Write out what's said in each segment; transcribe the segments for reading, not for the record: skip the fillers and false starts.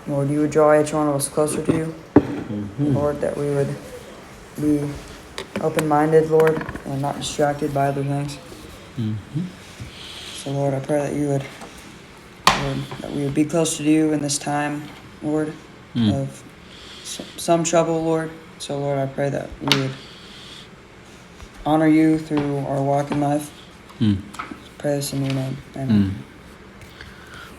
Lord, you would draw each one of us closer to you. Lord, that we would be open-minded, Lord, and not distracted by other things. So, Lord, I pray that you would, Lord, that we would be closer to you in this time, Lord, of some trouble, Lord. So, Lord, I pray that we would honor you through our walk in life. Pray this in your name. Amen.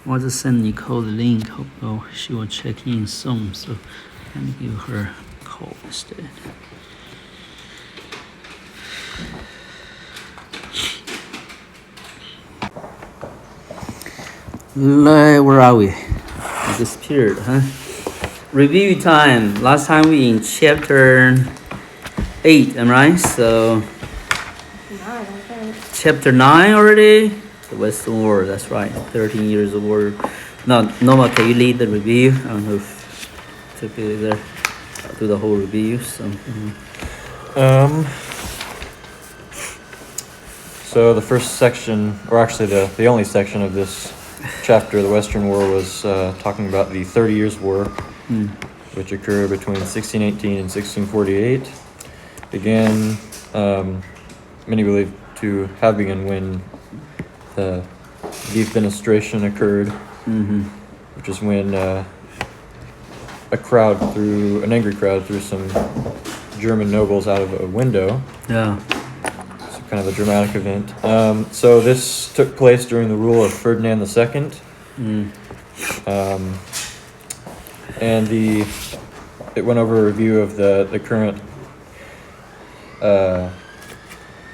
我just send Nicole the link. Oh, she will check in soon, so let me give her a call instead. Where are we? We disappeared, huh? Review time. Last time we in chapter 8, am I right? So 9, I think. chapter 9 already. The Western War. That's right. 13 years of war. No, Noma, can you lead the review? I don't know if to be there. I'll do the whole review. So the first section, or actually the only section of this chapter, the Western War, was talking about the 30 Years' War, which occurred between 1618 and 1648. Began, many believe to have begun when the defenestration occurred, which is when an angry crowd threw some German nobles out of a window. Yeah. So kind of a dramatic event. So this took place during the rule of Ferdinand II. And it went over a review of the current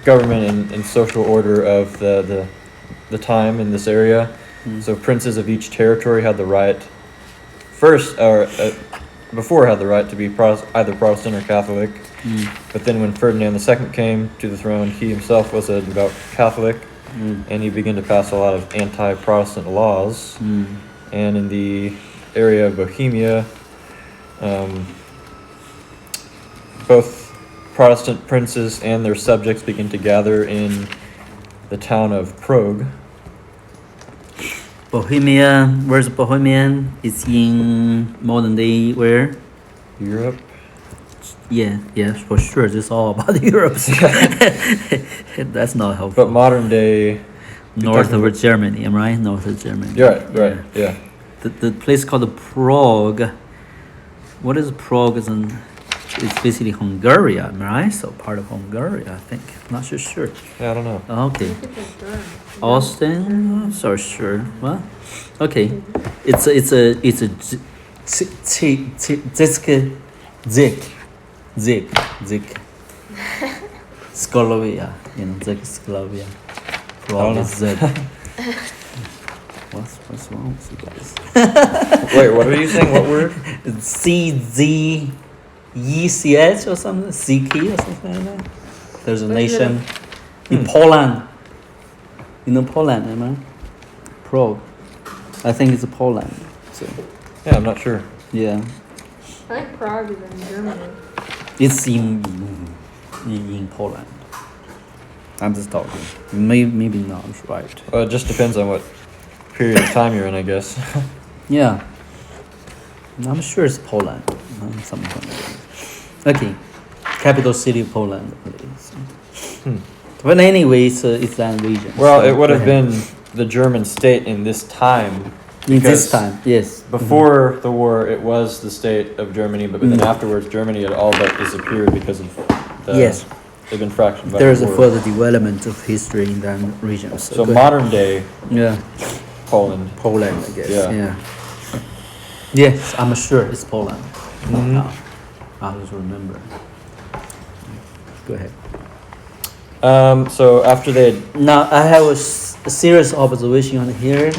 government and social order of the time in this area. So princes of each territory had the right before had the right to be either Protestant or Catholic. But then when Ferdinand II came to the throne, he himself was a devout Catholic, and he began to pass a lot of anti-Protestant laws. And in the area of Bohemia, both Protestant princes and their subjects began to gather in the town of Prague. Bohemia. Where's Bohemia? It's in modern day where? Europe. Yeah, for sure. It's all about Europe. That's not helpful. But modern day... North of Germany, am I right? North of Germany. Right, yeah. The place called Prague. What is Prague? It's basically Hungary, am I right? So part of Hungary, I think. Not so sure. Yeah, I don't know. Okay. Austin? So sure. What? Okay. It's a Skolovia. Skolovia. Prague is Z. What's wrong with you guys? Wait, what are you saying? What word? CZECH or something? CK or something like that? There's a nation in Poland. You know Poland, am I? Prague. I think it's Poland. So Yeah, I'm not sure. yeah. I think Prague is in Germany. It's in Poland. I'm just talking. Maybe not right. Well, it just depends on what period of time you're in, I guess. Yeah. I'm sure it's Poland. Something. Okay. Capital city of Poland, please. But anyway, it's that region. Well, so it would go have ahead. been the German state in this time. In this because time, yes. Before the war, it was the state of Germany, but then afterwards, Germany had all but disappeared because of the... Yes. They've been fractured by There is the a war. further development of history in that region. So go ahead. modern day Yeah. Poland. Poland, I guess. Yeah. Yes, I'm sure it's Poland. I'll just remember. Go ahead. So after they had... Now, I have a serious observation on here.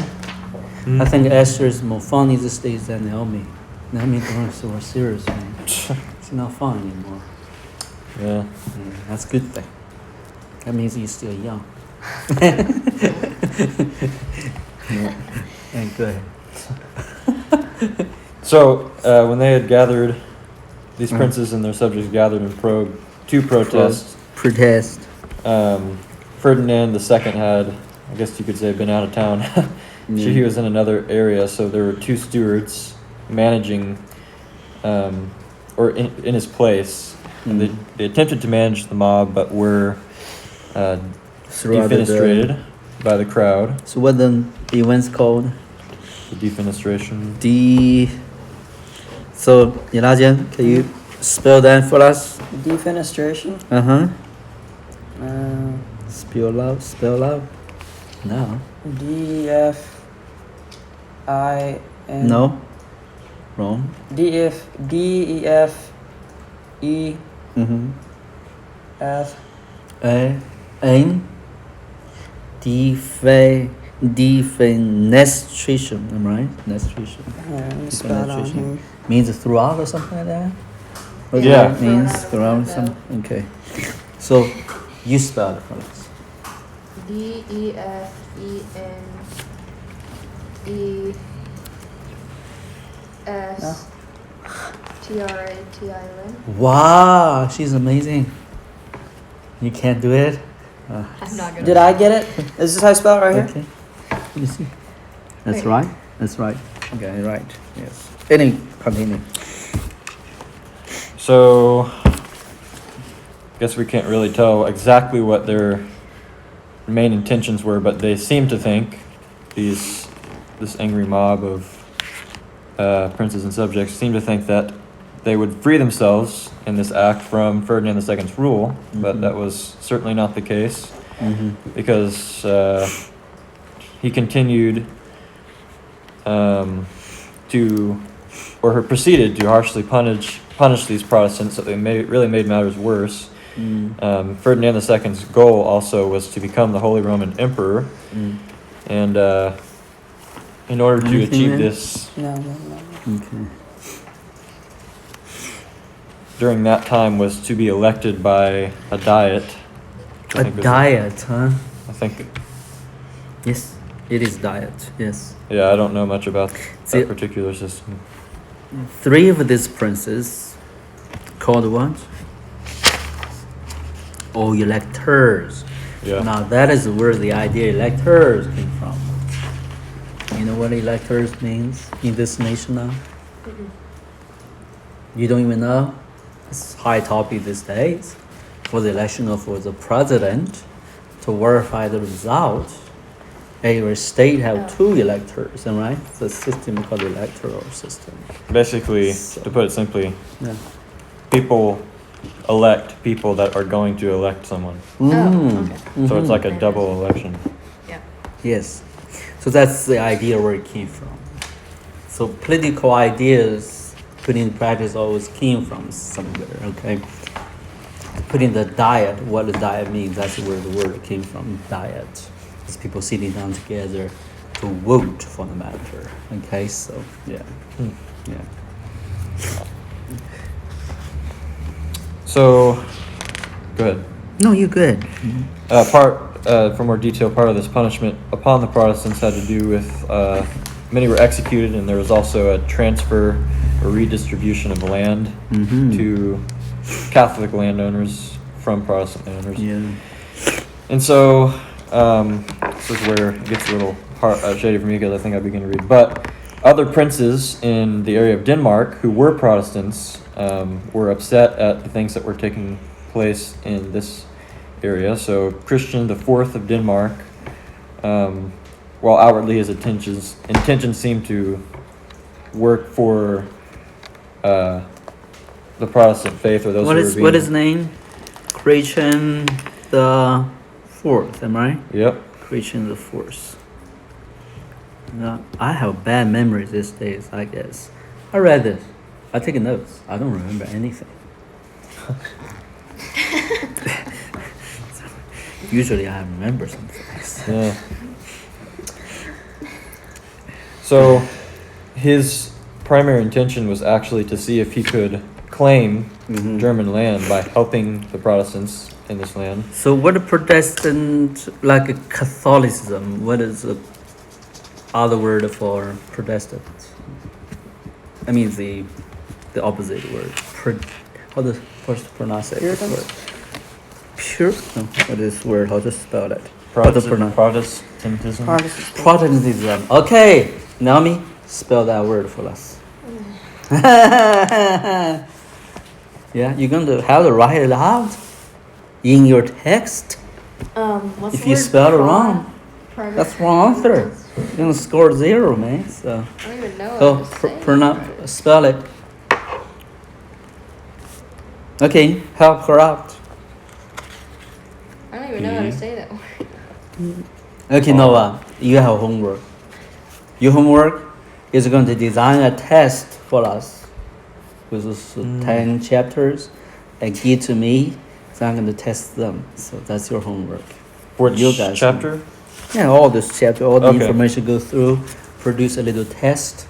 I think Esther is more funny these days than Naomi. Naomi is so serious, man. She's not fun anymore. Yeah. That's a good thing. That means you're still young. And go ahead. So when they had gathered, these princes and their subjects gathered in Prague to protest. Protest. Ferdinand II had I guess you could say, been out of town. He was in another area, so there were two stewards managing, or in his place. And they attempted to manage the mob, but were defenestrated by the crowd. So what the event's called? The defenestration. So Elijah, can you spell that for us? Defenestration. Spell out. No. D-F-I-N. No. Wrong. D-E-F-E. F. Aim. Defenestration. Am I right? Defenestration. Let me spell it on here. Means throughout or something like that? What Yeah. that means throughout something. Okay. So you spell it for us. D-E-F-E-N-E-S-T-R-A-T-I-O-N. Wow, she's amazing. You can't do it? I'm not gonna. Did I get it? Is this how I spell it right here? Okay. Let me see. That's Wait. right. That's right. Okay, right. Yes. Any continue. So, guess we can't really tell exactly what their main intentions were, but they seem to think this angry mob of princes and subjects seem to think that they would free themselves in this act from Ferdinand II's rule, but that was certainly not the case, because he continued proceeded to harshly punish these Protestants, so they really made matters worse. Ferdinand II's goal also was to become the Holy Roman Emperor, and in order to Anything achieve there? this, No. Okay. during that time, was to be elected by a diet. which I A think was- diet, huh? I think, Yes, it is diet. Yes. yeah, I don't know much about See- that particular system. 3 of these princes called what? Oh, electors. Yeah. Now that is where the idea electors came from. You know what electors means in this nation now? You don't even know? It's high topic these days. For the election of the president, to verify the result, every state have 2 electors, am I right? It's a system called electoral system. Basically, So- to put it simply, Yeah. people elect people that are going to elect someone. okay. So it's like a Mhm. double election. Yeah. Yes. So that's the idea where it came from. So political ideas put in practice always came from somewhere, okay? Putting the diet, what the diet means, that's where the word came from, diet. It's people sitting down together to vote for the matter, okay? So, yeah. Yeah. So, go ahead. No, you're good. For more detail, part of this punishment upon the Protestants had to do with many were executed, and there was also a transfer or redistribution of land to Catholic landowners from Protestant landowners. Yeah. And so, this is where it gets a little shady for me because I think I begin to read. But other princes in the area of Denmark who were Protestants were upset at the things that were taking place in this area. So Christian IV of Denmark, while outwardly his intentions seemed to work for the Protestant faith, or those What who were is being... what is name? Christian the Fourth, am I right? Yep. Christian the Fourth. No, I have bad memories these days, I guess. I read this. I take notes. I don't remember anything. Usually I remember some things. Yeah. So, his primary intention was actually to see if he could claim German land by helping the Protestants in this land. So what a Protestant, like a Catholicism, what is the other word for Protestant? I mean the opposite word. How to first pronounce it? Puritans? Word? Pure? No, what is word? How to spell it? Protestantism. Protestant. Protestantism. Okay, Naomi, spell that word for us. Yeah, you're going to have to write it out in your text. What's If the you word? spell it wrong, Private. that's wrong answer. You're going to score 0, man. So, I don't even know so how to say it. spell it. Okay, help her out. I don't even know how to say that word. Okay, Noah, you have homework. Your homework is going to design a test for us with those 10 chapters and give to me, so I'm going to test them. So that's your homework. Which You guys- chapter? Yeah, all this chapter, all the Okay. information go through, produce a little test.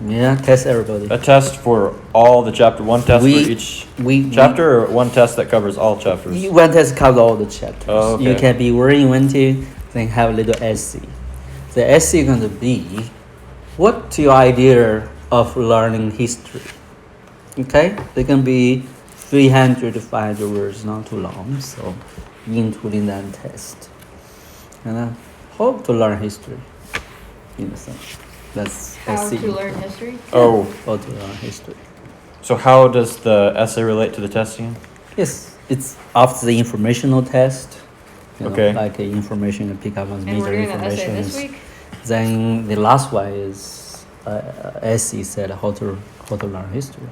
Yeah, test everybody. A test for all the chapter. One test We- for each We chapter, or one test that covers all chapters? One test covers all the chapters. Oh, okay. You can be where you want to, then have a little essay. The essay is going to be, what's your idea of learning history? Okay, they can be 300 to 500 words, not too long. So, including that test, and I hope to learn history. You know, so that's How essay. to learn history? Oh, How to learn history. so how does the essay relate to the testing? Yes, it's after the informational test. You know, Okay. like information you pick up on And major we're doing an essay information. this week? Then the last one is essay said how to learn history.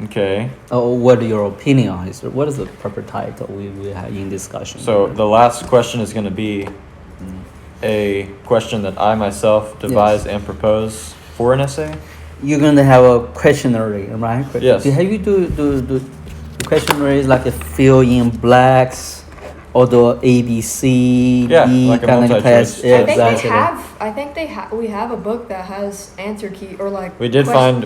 Okay. Oh, what is your opinion on history? What is the proper title we have in discussion? So the last question is going to be a question that I myself devise and propose for an essay. You're gonna have a questionnaire, right? Yes. Have you do questionnaires like a fill in blacks or the A B C Yeah, D like a kind of multi-choice. test? Yeah, I think exactly. we have a book that has answer key or like. We did find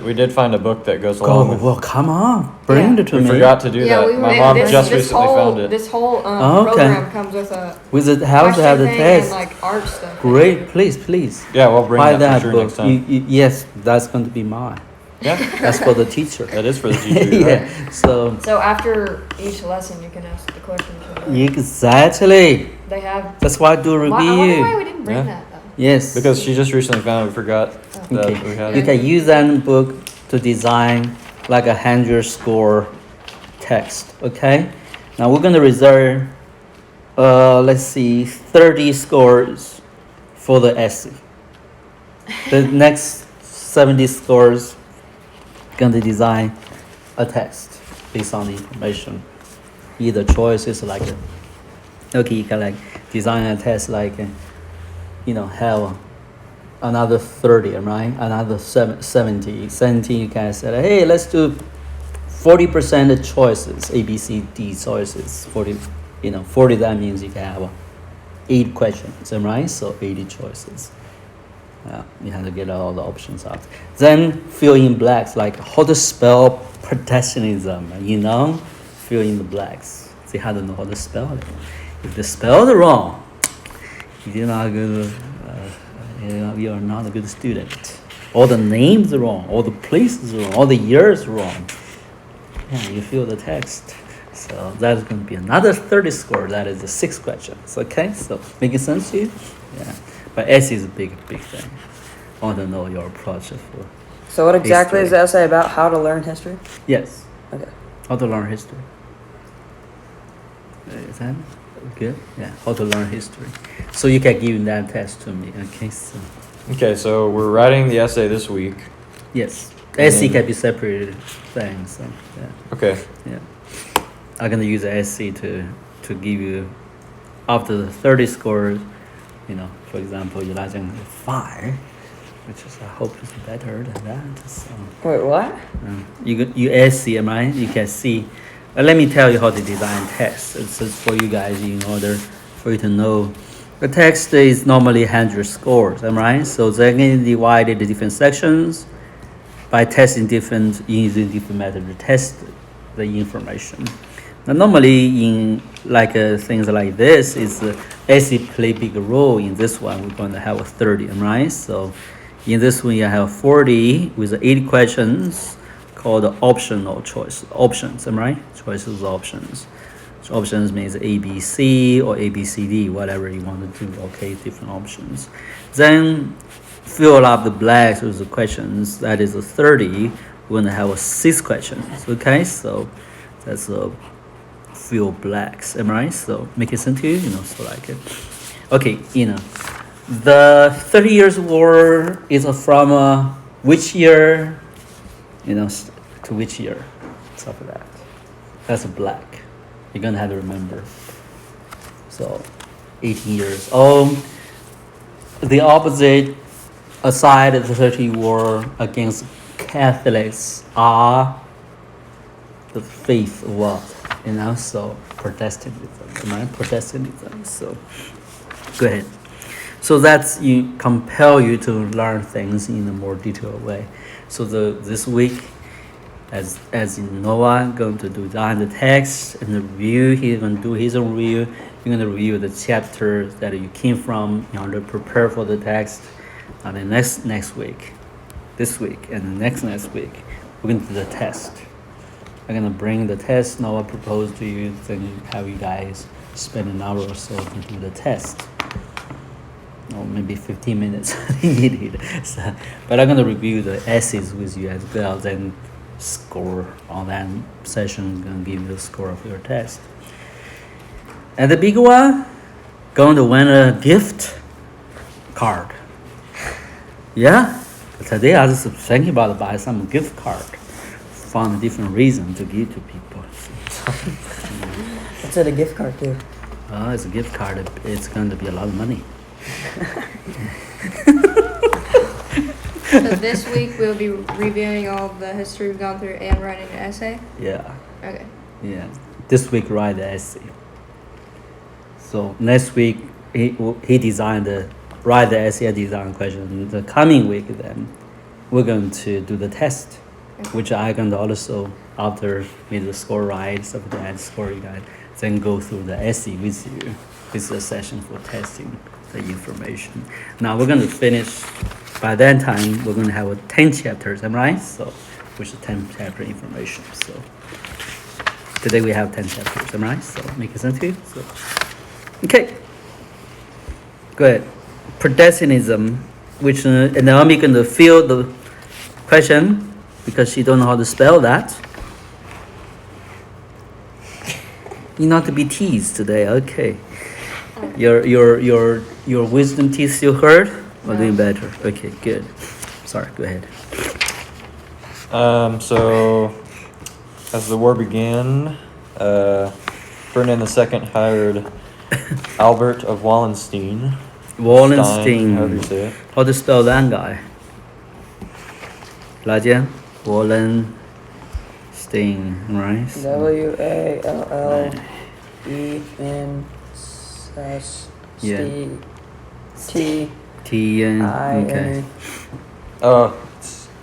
a book that goes along Oh with. well, come on, bring Yeah. it to We me. forgot to do Yeah, that. we were. My mom this, just this recently whole, found it. This whole Oh, okay. program comes with a With it, how to question have the thing test? and like art stuff. Great, please. Yeah, we'll bring Buy that for sure book. next time. Yes, that's going to be mine. Yeah, That's for the teacher. that is for the teacher. You're right. Yeah. So So after each lesson, you can ask the questions. exactly. They have. That's why I do Why, I wonder why review. we didn't bring Yeah. that though. Yes. Because she just recently found it. We forgot that Okay. we had You it. can use that book to design like a 100 score text. Okay. Now we're gonna reserve, let's see, 30 scores for the essay. The next 70 scores gonna design a text based on the information. Either choices like, okay, you can like design a test like, have another 30, right? Another 70. 70, you can say, hey, let's do 40% of choices, A, B, C, D choices. 40, 40, that means you can have 8 questions, right? So 80 choices. Yeah, you have to get all the options out. Then fill in blacks, like how to spell protectionism, fill in the blacks. They have to know how to spell it. If they spell it wrong, you're not good. You are not a good student. All the names are wrong. All the places are wrong. All the years are wrong. Yeah, you fill the text. So that's going to be another 30 score. That is the 6 questions. Okay, so making sense to you? Yeah. But essay is a big thing. I want to know your approach for. So what exactly is History. the essay about? How to learn history? Yes. Okay. How to learn history. Is that good? Yeah. How to learn history. So you can give that test to me. Okay. So Okay, so we're writing the essay this week. yes, And essay then- can be separated things. So yeah. Okay. Yeah. I'm gonna use the essay to give you after the 30 scores. For example, you're using 5, which is I hope is better than that. So. Wait, what? You essay, right? You can see. Let me tell you how to design text. It's just for you guys in order for you to know. The text is normally 100 scores, right? So they're going to divide it into different sections by testing using different method to test the information. Now, normally in like things like this, is essay play big role. In this one, we're going to have a 30, right? So in this one, you have 40 with 80 questions called optional choice options, right? Choices options. Options means A, B, C or A, B, C, D, whatever you want to do. Okay, different options. Then fill up the blanks with the questions. That is a 30. We're gonna have a 6 questions. Okay, so that's a fill blanks. Am I right? So make it sense to you, so like it. Okay, the 30 Years' War is from which year, to which year? Stuff like that. That's a black. You're gonna have to remember. So, 18 years. The opposite side of the 30 War against Catholics are the faith of what? So Protestantism. Protestantism. So, go ahead. So that's compel you to learn things in a more detailed way. So this week, as Noah going to design the text and the review, he's going to do his own review. You're going to review the chapter that you came from in order to prepare for the text. And then next week, this week, and next week, we're going to do the test. I'm going to bring the test Noah proposed to you, then have you guys spend an hour or so to do the test. Or maybe 15 minutes needed. So, but I'm going to review the essays with you as well, then score on that session. I'm going to give you the score of your test. And the big one, going to win a gift card. Yeah? Today I was thinking about buying some gift card. Found a different reason to give to people. What's it a gift card to? It's a gift card. It's going to be a lot of money. So this week we'll be reviewing all the history we've gone through and writing an essay? Yeah. Okay. Yeah. This week write the essay. So next week he designed write the essay, design question. The coming week then we're going to do the test, which I can also after make the score right, something to add score you guys, then go through the essay with you. This is a session for testing the information. Now we're going to finish. By that time, we're going to have 10 chapters, am I right? So, which is 10 chapter information. So, today we have 10 chapters, am I right? So, make it sense to you? So, okay. Go ahead. Protestantism, which, and now I'm going to fill the question because she don't know how to spell that. You not to be teased today, okay. Your wisdom teeth still hurt? Or No. doing better? Okay, good. Sorry, go ahead. So, as the war began, Ferdinand II hired Albert of Wallenstein. Stein, however you Wallenstein. say it. How to spell that guy? 来见 Wallenstein, right? WALLENST T-N, okay. I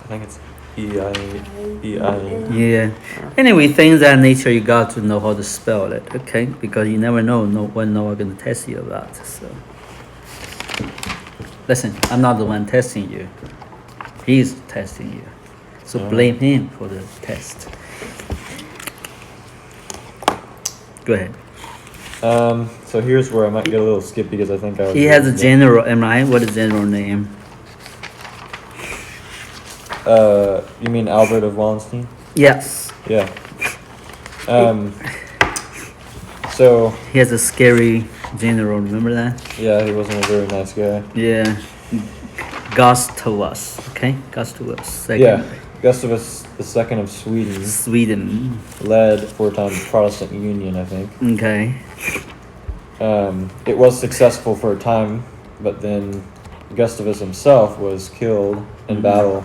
think it's E-I. Yeah. Anyway, things that nature you got to know how to spell it, okay? Because you never know when Noah gonna test you about. So listen, I'm not the one testing you. He's testing you. So blame him for the test. Go ahead. So here's where I might get a little skip because I think I was. He has a general, am I? What is general name? You mean Albert of Wallenstein? Yes. Yeah. So. He has a scary general, remember that? Yeah, he wasn't a very nice guy. Yeah. Gustavus, okay? Gustavus, second. Yeah, Gustavus II of Sweden Sweden, led for a time the Protestant Union, I think. okay. It was successful for a time, but then Gustavus himself was killed in battle,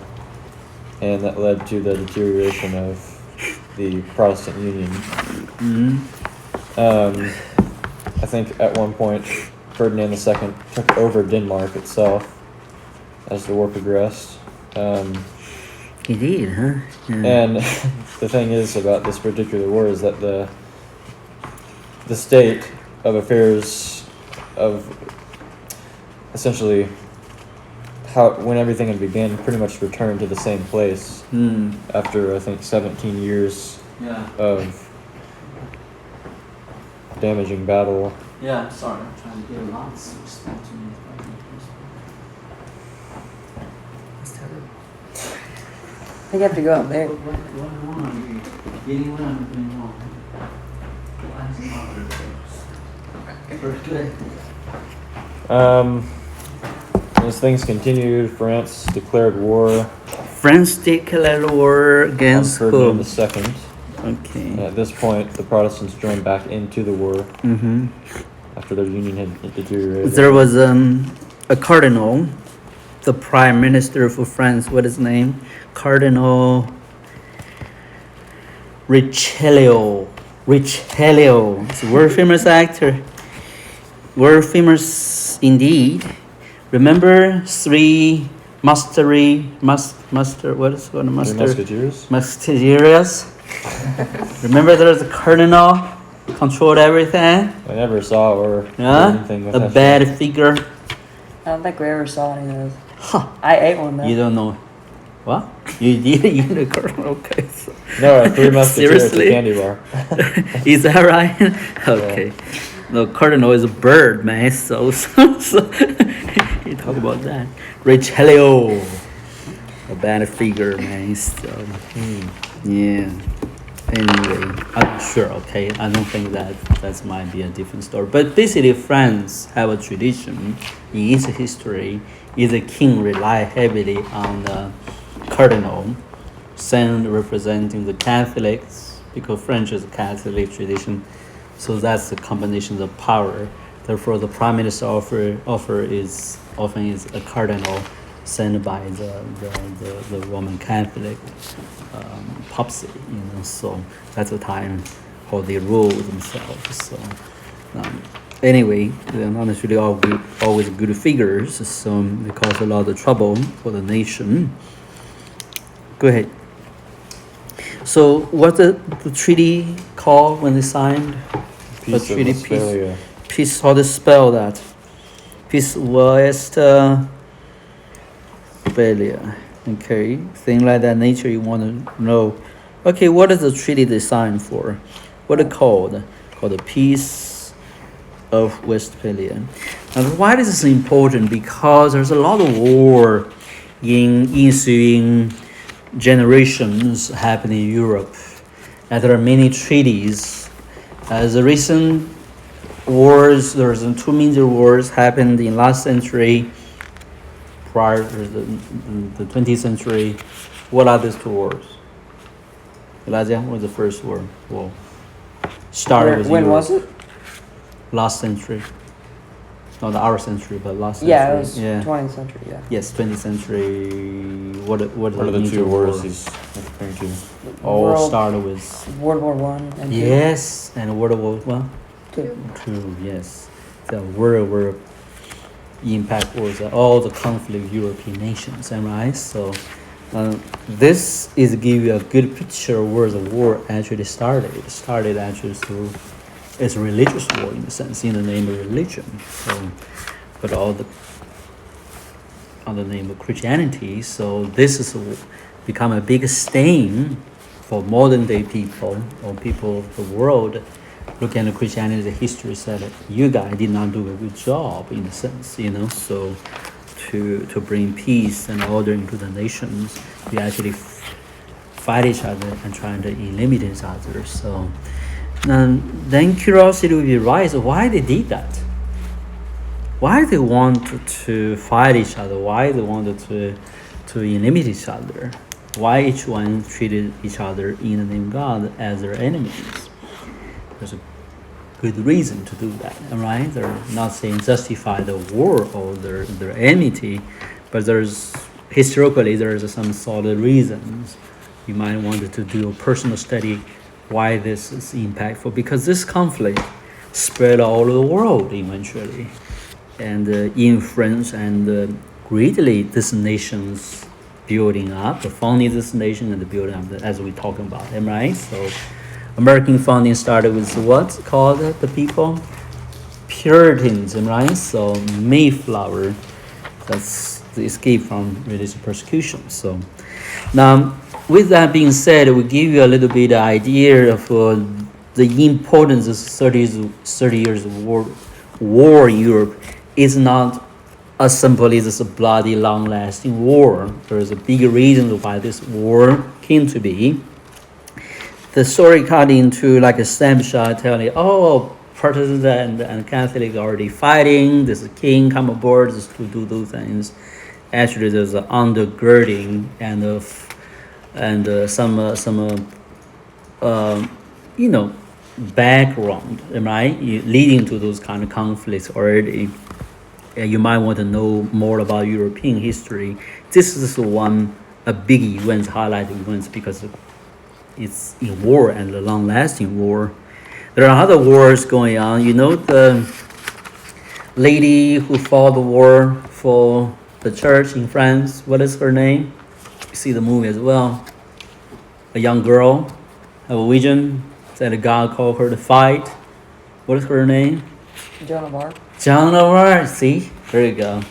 and that led to the deterioration of the Protestant Union. I think at one point Ferdinand II took over Denmark itself as the war progressed. He did, huh? Yeah. And the thing is about this particular war is that the state of affairs of essentially when everything had began pretty much returned to the same place after I think 17 years Yeah. of damaging battle. Yeah, I'm sorry. I'm trying to get lots. It's terrible. I think you have to go up there. As things continued, France declared war France declared war on against Ferdinand whom? II. Okay. At this point, the Protestants joined back into the war Mm-hmm. after their union had deteriorated. There was a cardinal, the prime minister for France. What is his name? Cardinal Richelieu. Richelieu. He's a world famous actor. World famous indeed. Remember three master? What is called The master? Musketeers? Musketeers. Remember there's a cardinal controlled everything. I never saw or did Yeah, anything with a that bad figure. I don't think we ever saw any of those. Huh. I ate one though. You don't know. What? You did eat a cardinal? Okay. So. show. No, Three Musketeers, Seriously? a candy bar. Is that right? Okay. No, cardinal is a bird, man. So you talk about that. Richelieu, a bad figure, man. So, yeah. Anyway, I'm sure. Okay, I don't think that might be a different story. But basically, France have a tradition in its history. Is the king rely heavily on the cardinal, saint representing the Catholics, because French is a Catholic tradition. So that's the combination of power. Therefore, the prime minister often is a cardinal sent by the Roman Catholic papacy. So that's the time how they rule themselves. So anyway, they're not necessarily always good figures. So they cause a lot of trouble for the nation. Go ahead. So what's the treaty called when they signed? Peace of treaty, Westphalia. Peace, how to spell that? Peace Westphalia. Okay, thing like that nature you want to know. Okay, what is the treaty they signed for? What it called? Called the Peace of Westphalia. Now why is this important? Because there's a lot of war in ensuing generations happening in Europe. And there are many treaties. As the recent wars, there's two major wars happened in last century, prior to the 20th century. What are these two wars? Elijah, what was the first war? Well, started with When Europe. was it? Last century. Not our century, but last Yeah, century. it was 20th century. Yeah. Yes, 20th century. What What are the two wars he's referring to? all World- started with World War One and yes, and World War Two. Two. Yes, the World impact was all the conflict European nations, am I right? So this is give you a good picture of where the war actually started. It started actually through it's a religious war in a sense, in the name of religion. So, but all the on the name of Christianity. So this is become a big stain for modern day people or people of the world. Looking at Christianity, the history said that you guys did not do a good job in a sense, So to bring peace and order into the nations, you actually fight each other and trying to eliminate each other. So then curiosity will be rise. Why they did that? Why they want to fight each other? Why they wanted to eliminate each other? Why each one treated each other in the name of God as their enemies? There's a good reason to do that, right? They're not saying justify the war or their enmity, but historically there's some solid reasons. You might want to do a personal study why this is impactful, because this conflict spread all over the world eventually, and influence and greatly this nation's building up, the founding of this nation and the building up, as we're talking about, right? So American founding started with what's called the people? Puritans, right? So Mayflower, that's the escape from religious persecution. So now, with that being said, we give you a little bit idea of the importance of 30 years of war in Europe is not as simple as a bloody, long-lasting war. There is a big reason why this war came to be. The story cut into like a snapshot telling you, oh, Protestant and Catholic are already fighting, this king come aboard just to do those things. Actually, there's an undergirding and some background, right, leading to those kind of conflicts already. You might want to know more about European history. This is a big event, highlighting events, because it's in war and a long-lasting war. There are other wars going on. You know the lady who fought the war for the church in France? What is her name? You see the movie as well. A young girl, have a vision, said God called her to fight. What is her name? Joan of Arc. Joan of Arc. See, there you go.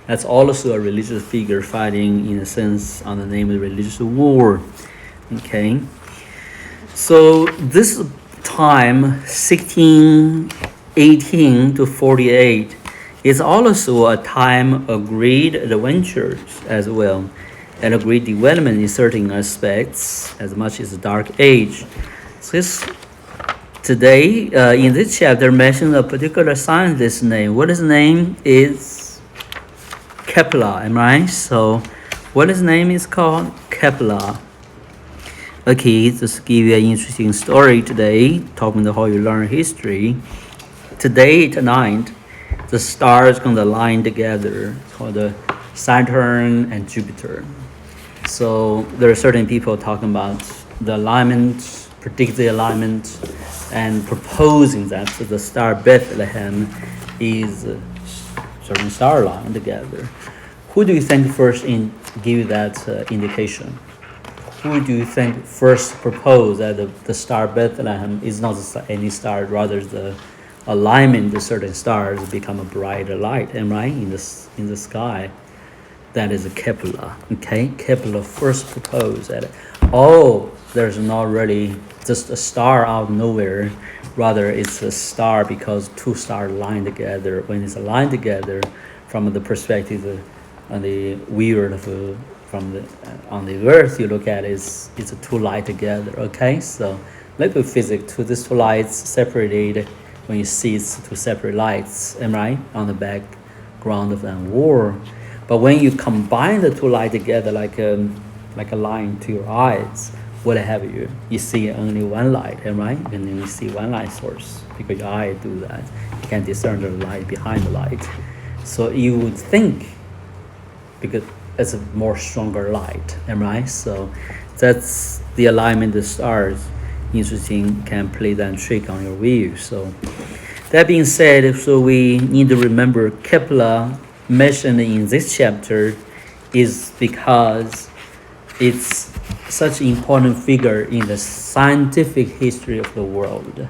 That's also a religious figure fighting, in a sense, on the name of religious war. Okay. So this time, 1618 to 48, is also a time of great adventures as well, and a great development in certain aspects, as much as a dark age. So today, in this chapter, mentions a particular scientist's name. What his name is? Kepler, am I right? So, what his name is called? Kepler. Okay, just give you an interesting story today, talking about how you learn history. Today, tonight, the stars going to align together, called the Saturn and Jupiter. So there are certain people talking about the alignment, predict the alignment, and proposing that the star Bethlehem is a certain star line together. Who do you think first give you that indication? Who do you think first proposed that the star Bethlehem is not any star, rather the alignment of certain stars become a brighter light, am I right, in the sky? That is a Kepler. Okay, Kepler first proposed that there's not really just a star out of nowhere, rather it's a star because two stars line together. When it's aligned together, from the perspective on the weird on the earth, you look at it's a two light together. Okay, so liquid physics, these two lights separated. When you see it's two separate lights, am I right, on the background of that war. But when you combine the two lights together like a line to your eyes, what have you? You see only one light, am I right? And then you see one light source because your eye do that. You can discern the light behind the light. So you would think, because it's a more stronger light, am I right? So that's the alignment of the stars. Interesting, can play that trick on your view. So that being said, so we need to remember Kepler mentioned in this chapter is because it's such an important figure in the scientific history of the world.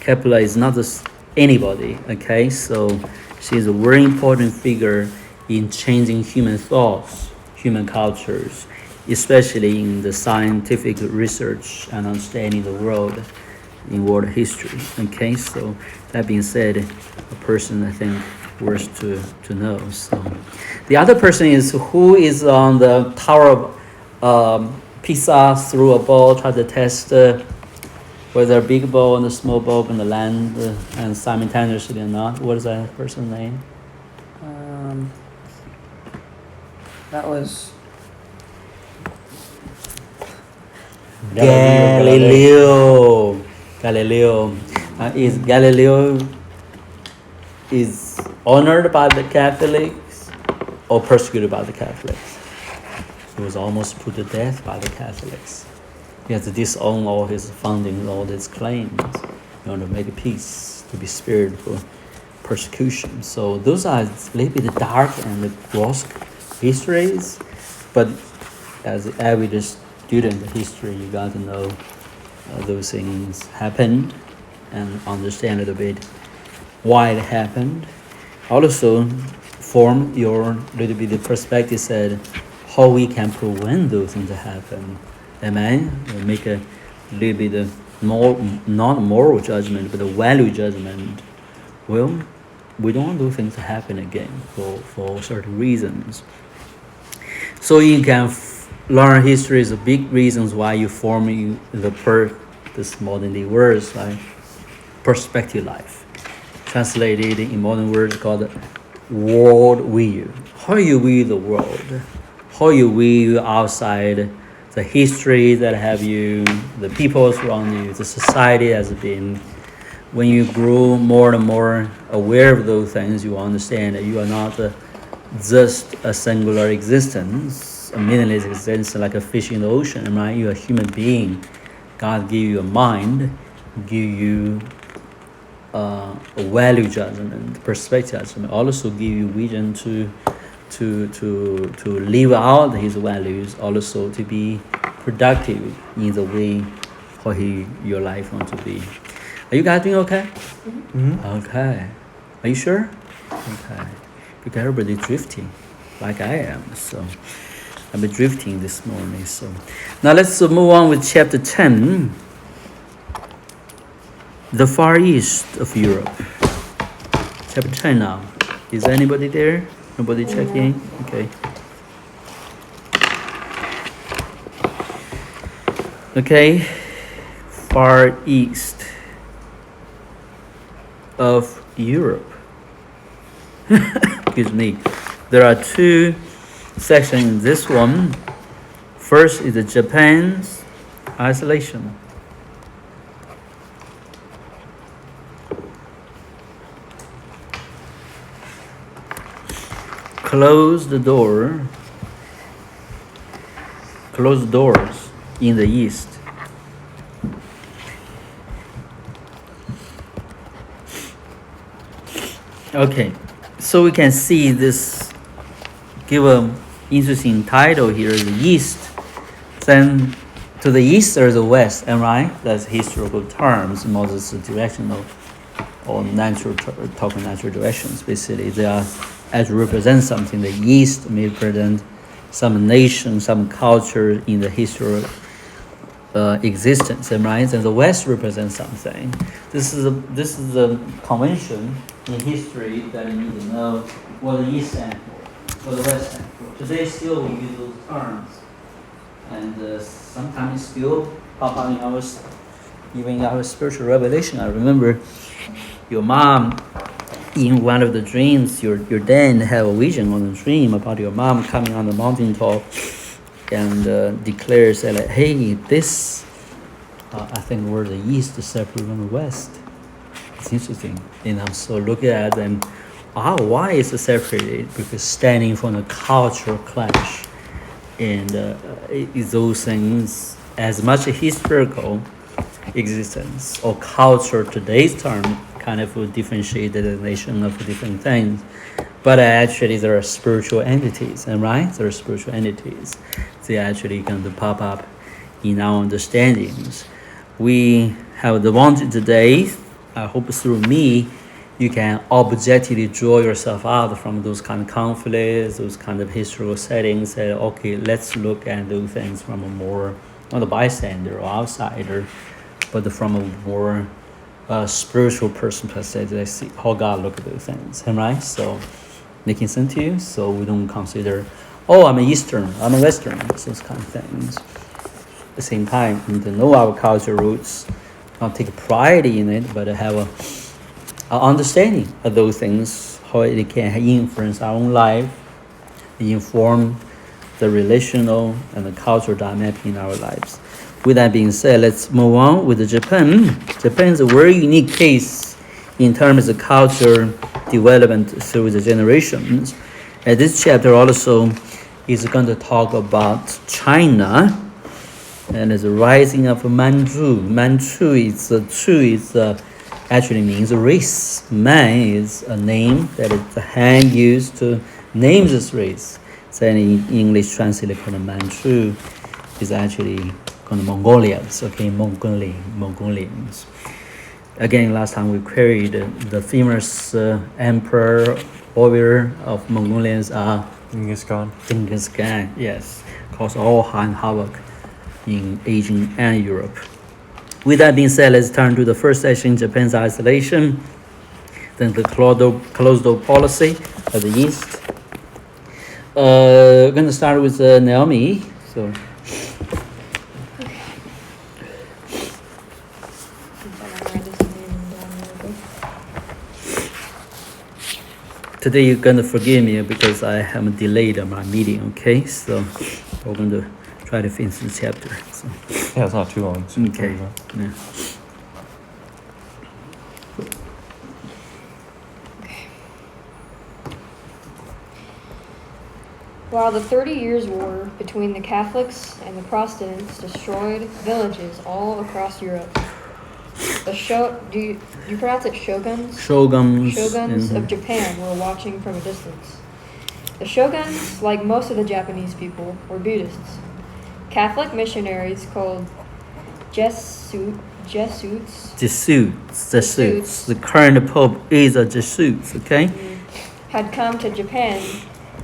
Kepler is not just anybody, okay? So she's a very important figure in changing human thoughts, human cultures, especially in the scientific research and understanding the world in world history. Okay, so that being said, a person I think worth to know. So the other person is who is on the Tower of Pisa, threw a ball, tried to test whether a big ball and a small ball can land and simultaneously or not. What is that person's name? That was Galileo. Galileo is honored by the Catholics or persecuted by the Catholics. He was almost put to death by the Catholics. He had to disown all his foundings, all his claims, in order to make a peace, to be spared for persecution. So those are a little bit dark and gross histories, but as an avid student of history, you got to know those things happened and understand a little bit why it happened. Also form your little bit of perspective, said how we can prevent those things to happen. Amen. Make a little bit of not moral judgment, but a value judgment. Well, we don't do things happen again for certain reasons. So you can learn history is a big reasons why you form this modern day words like perspective life. Translated in modern words called world view. How you view the world, how you view outside, the history that have you, the people around you, the society has been. When you grow more and more aware of those things, you understand that you are not just a singular existence, a meaningless existence like a fish in the ocean, right? You're a human being. God give you a mind, give you a value judgment, perspective judgment, also give you vision to live out his values, also to be productive in the way how your life wants to be. Are you guys doing okay? Mm-hmm. Okay. Are you sure? Okay. Because everybody's drifting, like I am. So I've been drifting this morning. So now let's move on with chapter 10. The Far East of Europe. Chapter 10 now. Is anybody there? Nobody checking? Okay. Okay. Far East of Europe. Excuse me. There are two sections in this one. First is the Japan's isolation. Close the doors in the East. Okay, so we can see this, give an interesting title here, the East. Then to the East or the West, am I right? That's historical terms, Moses directional or natural, talking natural directions. Basically, they are as represent something. The East may represent some nation, some culture in the history existence, right? And the West represents something. This is a convention in history that you need to know what the East stands for, what the West stands for. Today still we use those terms, and sometimes still pop up even in our spiritual revelation. I remember your mom, in one of the dreams, your dad have a vision on the dream about your mom coming on the mountaintop and declares that, like, hey, this, I think we're the East separate from the West. It's interesting. So look at it and, why is it separated? Because standing for the cultural clash. And those things, as much historical existence or culture, today's term, kind of differentiate the nation of different things, but actually there are spiritual entities, right? There are spiritual entities. They actually going to pop up in our understandings. We have the advantage today. I hope through me, you can objectively draw yourself out from those kind of conflicts, those kind of historical settings. Say, okay, let's look at those things from a more, not a bystander or outsider, but from a more spiritual person perspective. I see how God look at those things, right? So, making sense to you? So we don't consider, I'm an Eastern, I'm a Western, those kind of things. At the same time, we need to know our cultural roots, not take pride in it, but have a understanding of those things, how it can influence our own life, inform the relational and the cultural dynamic in our lives. With that being said, let's move on with Japan. Japan is a very unique case in terms of culture development through the generations. And this chapter also is going to talk about China and the rising of Manchu. Manchu actually means race. Man is a name that the Han used to name this race. So in English translated called Manchu is actually called Mongolians. Okay, Mongolians. Again, last time we queried the famous emperor warrior of Mongolians are Genghis Khan. Genghis Khan, yes, caused all havoc in Asia and Europe. With that being said, let's turn to the first section, Japan's isolation, then the closed door policy of the East. We're going to start with Naomi. So, today you're going to forgive me because I have delayed my meeting, okay? So we're going to try to finish the chapter. So. Yeah, it's not too long. It's Okay. pretty long. Yeah. While the 30 Years' War between the Catholics and the Protestants destroyed villages all across Europe, do you pronounce it shoguns? Shoguns. Shoguns mhm. of Japan were watching from a distance. The shoguns, like most of the Japanese people, were Buddhists. Catholic missionaries called Jesuits. Jesuits. The current pope is a Jesuit, okay? Had come to Japan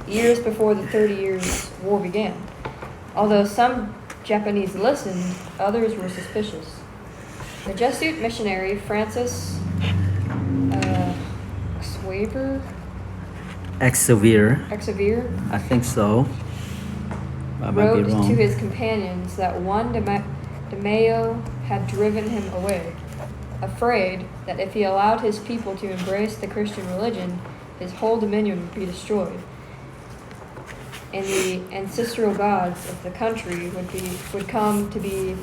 years before the 30 Years' War began. Although some Japanese listened, others were suspicious. The Jesuit missionary Francis Xavier I think so. I might be wrote wrong. to his companions that Juan de Mayo had driven him away, afraid that if he allowed his people to embrace the Christian religion, his whole dominion would be destroyed, and the ancestral gods of the country would come to be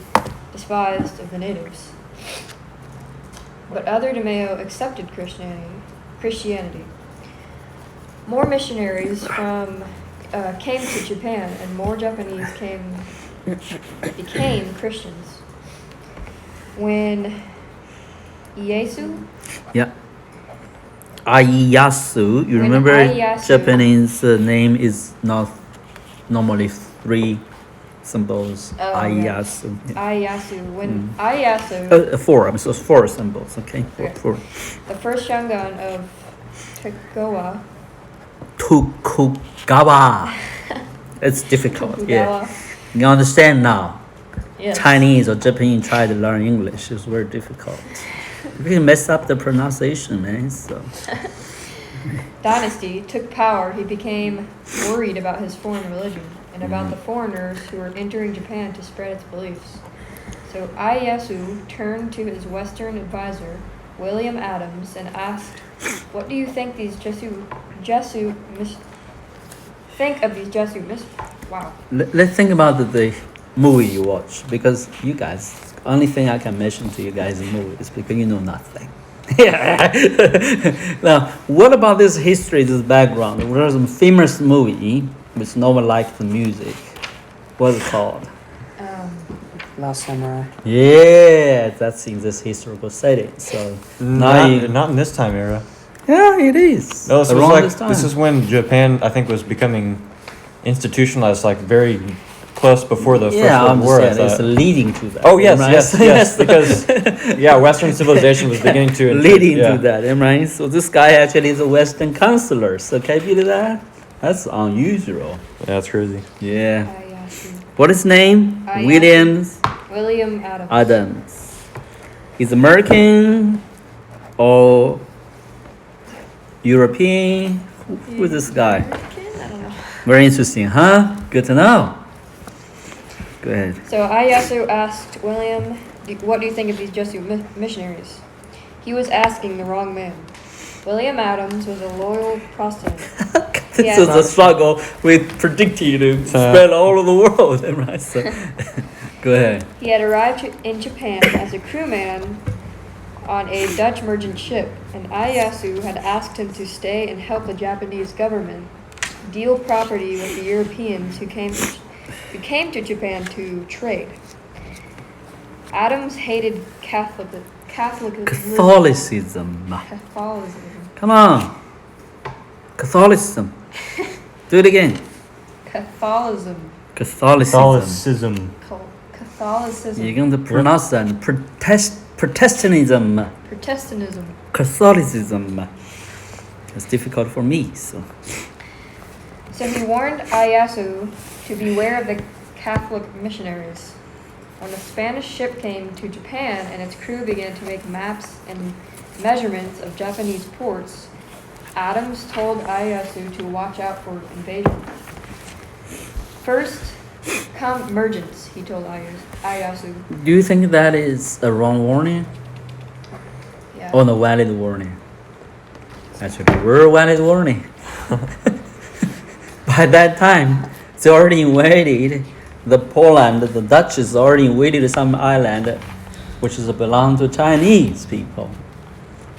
despised of the natives. But other de Mayo accepted Christianity. More missionaries came to Japan, and more Japanese became Christians. When Ieyasu, Yeah. Ieyasu. You When remember Ieyasu- Japanese name is not normally 3 symbols. Oh, okay. Ieyasu. Yeah. When Ieyasu, 4. So it's 4 symbols. Okay. Okay. 4. the first shogun of Tokugawa, Tokugawa. It's difficult. Yeah. Tokugawa, You understand now? yes. Chinese or Japanese try to learn English. It's very difficult. You can mess up the pronunciation, man. So. Dynasty took power, he became worried about his foreign religion and about the foreigners who were entering Japan to spread its beliefs. So Ieyasu turned to his Western advisor, William Adams, and asked, "What do you think these Wow. Let's think about the movie you watch, because you guys, only thing I can mention to you guys in movie is because you know nothing. Now, what about this history, this background? There was a famous movie which no one liked the music. What's it called? Last Samurai. Yeah, that's in this historical setting. So now you, Not in this time era. yeah, it is. No, this was Around like this time. this is when Japan, I think, was becoming institutionalized, like very close before the First yeah, World I'm War. I saying it's thought. leading to that. Oh yes, right? yes, because Western civilization was beginning to leading yeah. to that, right? So this guy actually is a Western counselor. So can you believe that? That's unusual. Yeah, that's crazy. Yeah. Ieyasu. What is his name? Ieyasu. William Adams. Adams. He's American or European? Who is this guy? I don't know. Very interesting, huh? Good to know. Go ahead. So Ieyasu asked William, "What do you think of these Jesuit missionaries?" He was asking the wrong man. William Adams was a loyal Protestant. This Yeah. is a struggle with predicting to spread all over the world, right? So, go ahead. He had arrived in Japan as a crewman on a Dutch merchant ship, and Ieyasu had asked him to stay and help the Japanese government deal property with the Europeans who came to Japan to trade. Adams hated Catholicism. Catholicism. Catholicism. Come on. Catholicism. Do it again. Catholicism. Catholicism. Catholicism. You're going to pronounce that. Protestantism. Protestantism. Catholicism. It's difficult for me, so. So he warned Ieyasu to beware of the Catholic missionaries. When a Spanish ship came to Japan and its crew began to make maps and measurements of Japanese ports, Adams told Ieyasu to watch out for invasion. First come merchants, he told Ieyasu. Do you think that is a wrong warning Yeah. or a valid warning? Actually, very valid warning. By that time, they already invaded the Poland. The Dutch has already invaded some island, which is belong to Chinese people.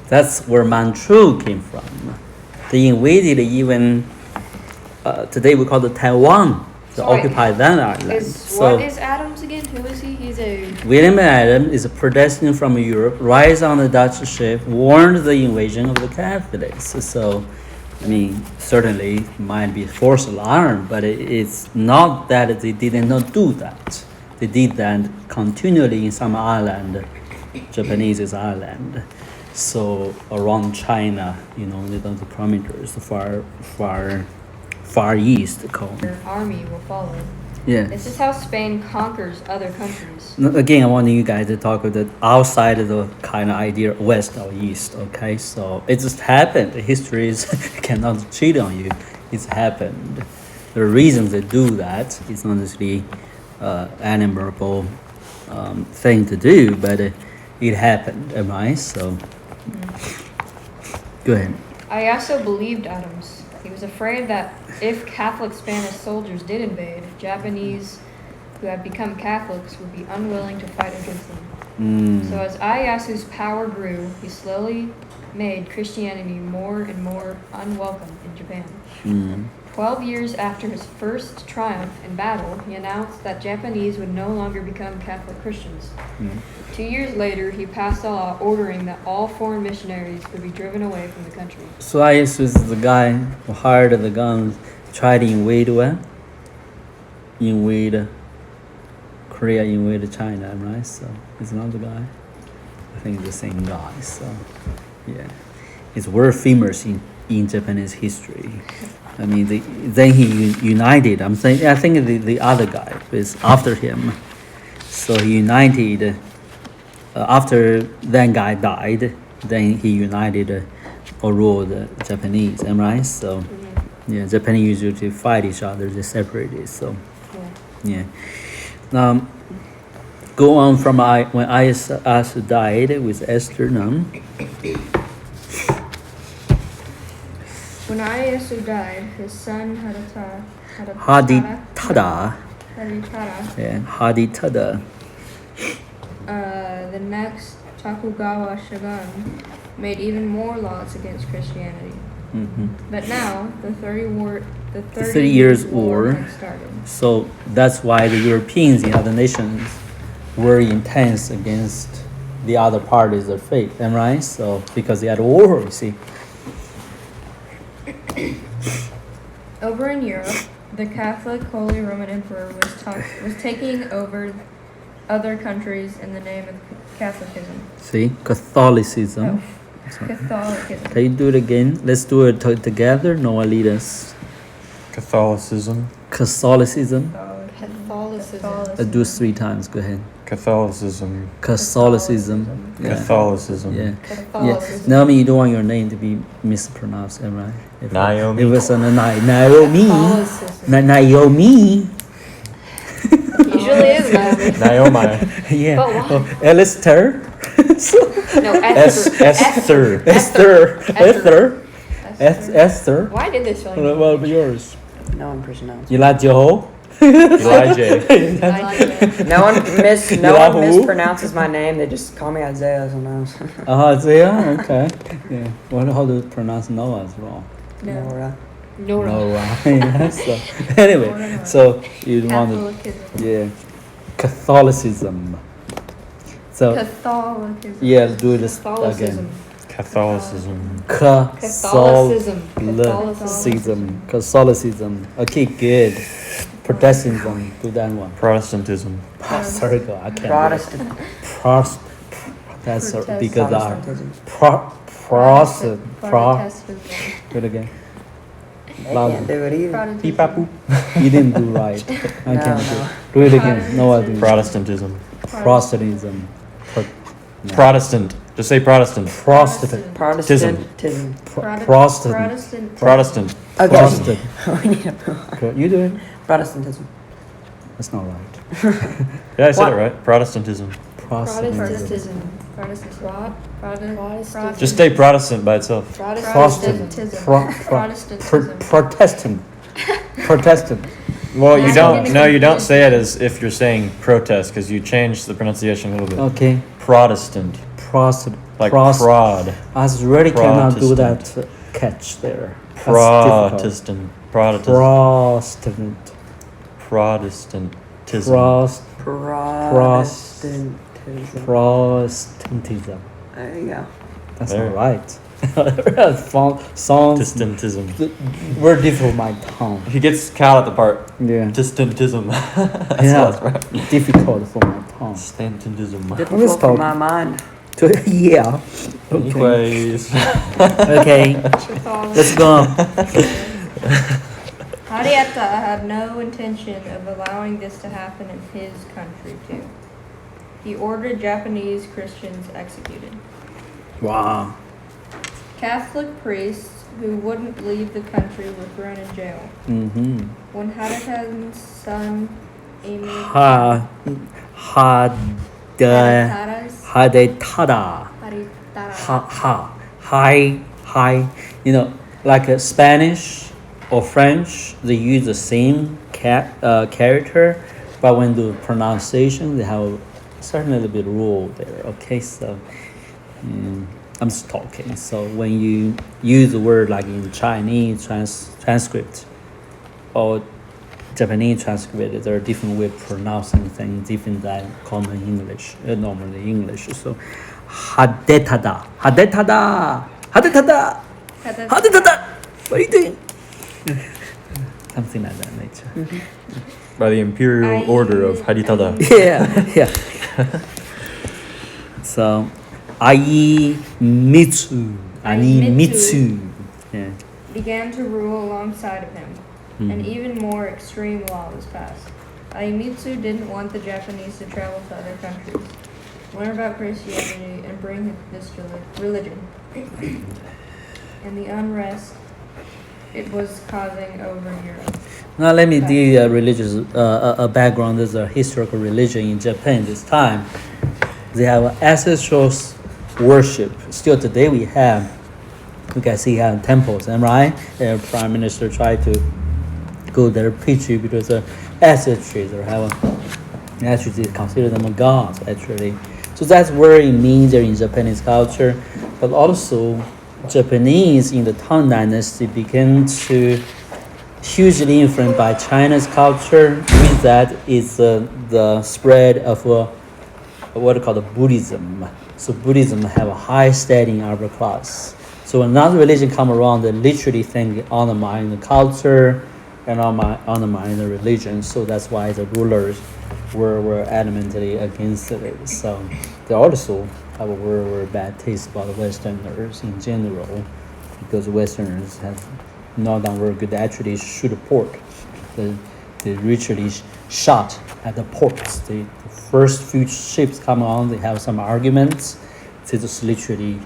That's where Manchu came from. They invaded even today we call it Taiwan. They Sorry. occupied that island. What is Adams again? Who is he? He's a William Adams is a Protestant from Europe, rise on the Dutch ship, warned the invasion of the Catholics. So, I mean, certainly it might be false alarm, but it's not that they did not do that. They did that continually in some island, Japanese island. So around China, you know, the kilometers far east called. army will follow. Yeah. This is how Spain conquers other countries. Again, I want you guys to talk about outside of the kind of idea west or east. Okay, so it just happened. History is cannot cheat on you. It's happened. The reasons they do that is not necessarily admirable thing to do, but it happened. Am I? So go ahead. Ieyasu believed Adams. He was afraid that if Catholic Spanish soldiers did invade, Japanese who had become Catholics would be unwilling to fight against them. So as Ieyasu's power grew, he slowly made Christianity more and more unwelcome in Japan. 12 years after his first triumph in battle, he announced that Japanese would no longer become Catholic Christians. 2 years later, he passed a law ordering that all foreign missionaries would be driven away from the country. So Ieyasu is the guy who hired the guns, tried to invade where? Invade Korea, invade China, right? So it's not the guy. I think it's the same guy. So yeah, it's very famous in Japanese history. I mean, then he united. I think the other guy is after him. So he united. After that guy died, then he united or ruled the Japanese. Am I right? So yeah, Japanese usually fight each other. They separated. So yeah. Now go on from when Ieyasu died with Esther. Now. When Ieyasu died, his son Haditada, Yeah, Haditada. The next Tokugawa shogun, made even more laws against Christianity. But now the 30 years war. had started. So that's why the Europeans in other nations were intense against the other parties of faith, am I right? So because they had war, you see. Over in Europe, the Catholic Holy Roman Emperor was taking over other countries in the name of Catholicism. See, Catholicism. Catholicism. Can you do it again? Let's do it together. Noah, lead us. Catholicism. Catholicism. Catholicism. Do it 3 times. Go ahead. Catholicism. Catholicism. Yeah. Catholicism. Yeah. Catholicism. Naomi, you don't want your name to be mispronounced, am I right? Naomi. It was Naomi. Catholicism. Naomi. Usually is Naomi. Naomi. Yeah. But why? Oh, Alistair. No, Esther. Esther. Why did this What feeling? about yours? No one pronounced. You like Joe? Elijah. No one Yahoo? mispronounces my name. They just call me Isaiah sometimes. Isaiah? Okay. Yeah. What? How do you pronounce Noah's wrong? Nora. Nora. Noah. Yeah, so, anyway, so you want to, Catholicism. yeah, Catholicism. So Catholicism. yeah, do it again. Catholicism. Catholicism. Catholicism. Catholicism. Okay, good. Protestantism. Do that one. Protestantism. Sorry, God, I can't. Protestant. That's because our Protestantism. Protestantism. Do it again. I can't do it either. Protestantism. You didn't do right. I No, can't no. do it again. No, I do. Protestantism. Protestantism. No. Protestant. Just say Protestant. Protestant. Protestantism. Protestant. Protestant. Okay. Protestant. We need a You do it? Protestantism. That's not right. Yeah, I said What? it right. Protestantism. Protestantism. Protestant. Just say Protestant by itself. Protestantism. Protestantism. Protestant. Protestant. Well, you I'm don't. getting No, you don't confused. say it as if you're saying protest because you change the pronunciation a little bit. Okay. Protestant, Protestant. like prod. I really cannot do that Protestant. catch there. That's difficult. Protestant. Protestant. Protestant. Protestantism. Protestantism. Protestantism. There you go. That's There. not right. Sounds Protestantism. very difficult for my tongue. He gets Cal at the part. Yeah. Protestantism. That's Yeah. right. Difficult for my tongue. Protestantism. Difficult for my mind. Yeah. Okay. Anyways. Okay. Let's go on. Hadiata had no intention of allowing this to happen in his country too. He ordered Japanese Christians executed. Wow. Catholic priests who wouldn't leave the country were thrown in jail. Mm-hmm. When Hadatan's son Amy Ha. Hadata's Hadetada. Hi. You know, like Spanish or French, they use the same character, but when the pronunciation, they have a certain little bit rule there. Okay, so I'm just talking. So when you use the word like in Chinese transcript or Japanese transcript, there are different ways of pronouncing things, different than common English, normally English. So, hadetada. What are you doing? Something like that nature. By the imperial order of Haditada. Yeah. So, Aimitsu. Yeah. began to rule alongside of him. An even more extreme law was passed. Aimitsu didn't want the Japanese to travel to other countries, learn about Christianity, and bring this religion. And the unrest it was causing over Europe. Now let me give you a religious background. There's a historical religion in Japan this time. They have ancestral worship. Still today we have. You can see how temples, am I right? The prime minister tried to go there preaching because ancestries or have actually they consider them gods actually. So that's very major in Japanese culture, but also Japanese in the Tang Dynasty began to hugely influenced by China's culture. With that is the spread of what called Buddhism. So Buddhism have a high standing upper class. So when another religion come around, they literally think they undermine the culture and undermine the religion. So that's why the rulers were adamantly against it. So they also have a very bad taste about the Westerners in general, because Westerners have not done very good. They actually shoot a port. They literally shot at the ports. The first few ships come on, they have some arguments. They just literally,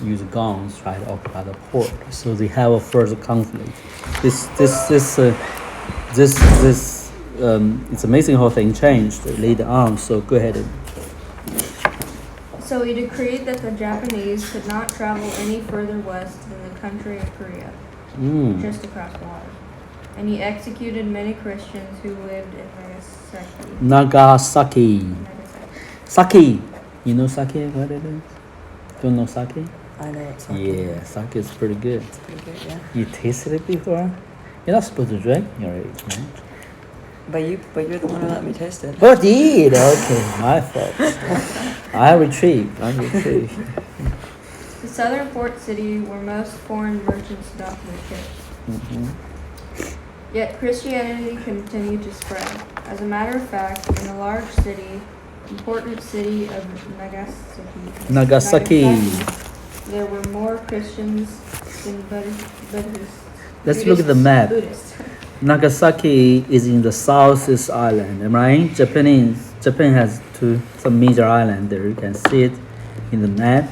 use guns try to occupy the port. So they have a further conflict. It's amazing how things changed later on. So go ahead. So he decreed that the Japanese could not travel any further west than the country of Korea, just across the water. And he executed many Christians who lived in Nagasaki. Sake. You know sake? What it is? Don't know sake? I know it's something. Yeah, sake is pretty good. It's pretty good, yeah. You tasted it before? You're not supposed to drink your age, right? But you're the one who let me taste it. Oh, did? Okay, my fault. I retrieve. The southern port city where most foreign merchants docked their ships. Yet Christianity continued to spread. As a matter of fact, in the large important city of Nagasaki, there were more Christians than Buddhists. Let's look at the map. Buddhists. Nagasaki is in the southeast island, am I right? Japan has some major island there. You can see it in the map.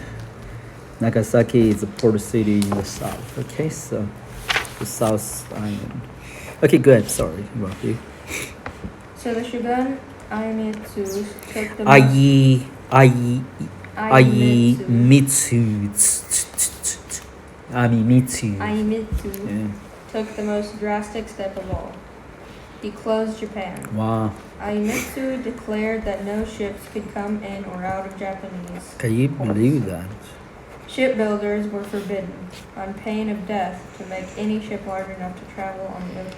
Nagasaki is a port city in the south. Okay, so the south island. Okay, good. Sorry about you. So the shogun Iemitsu took the Iemitsu. Iemitsu Yeah. took the most drastic step of all. He closed Japan. Wow. Iemitsu declared that no ships could come in or out of Japanese. Can you believe that? Shipbuilders were forbidden, on pain of death, to make any ship large enough to travel on the ocean.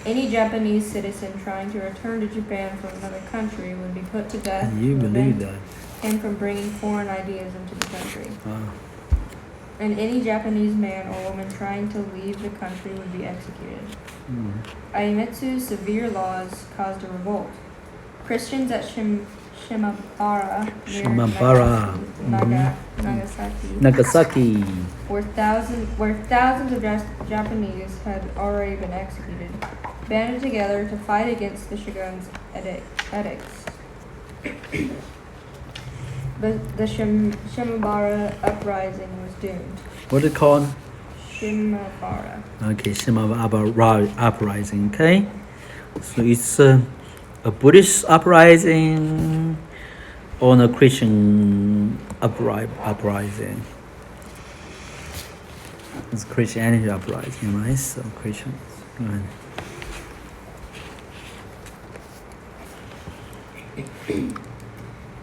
Any Japanese citizen trying to return to Japan from another country would be put to death Can you to believe prevent that? him from bringing foreign ideas into the country. Wow. And any Japanese man or woman trying to leave the country would be executed. Iemitsu's severe laws caused a revolt. Christians at Shimabara, near Shimabara. Nagasaki, Nagasaki. where thousands of Japanese had already been executed, banded together to fight against the shogun's edicts. But the Shimabara uprising was doomed. What is it called? Shimabara. Okay, Shimabara uprising. Okay, so it's a Buddhist uprising or a Christian uprising. It's Christianity uprising, right? So Christians. Right.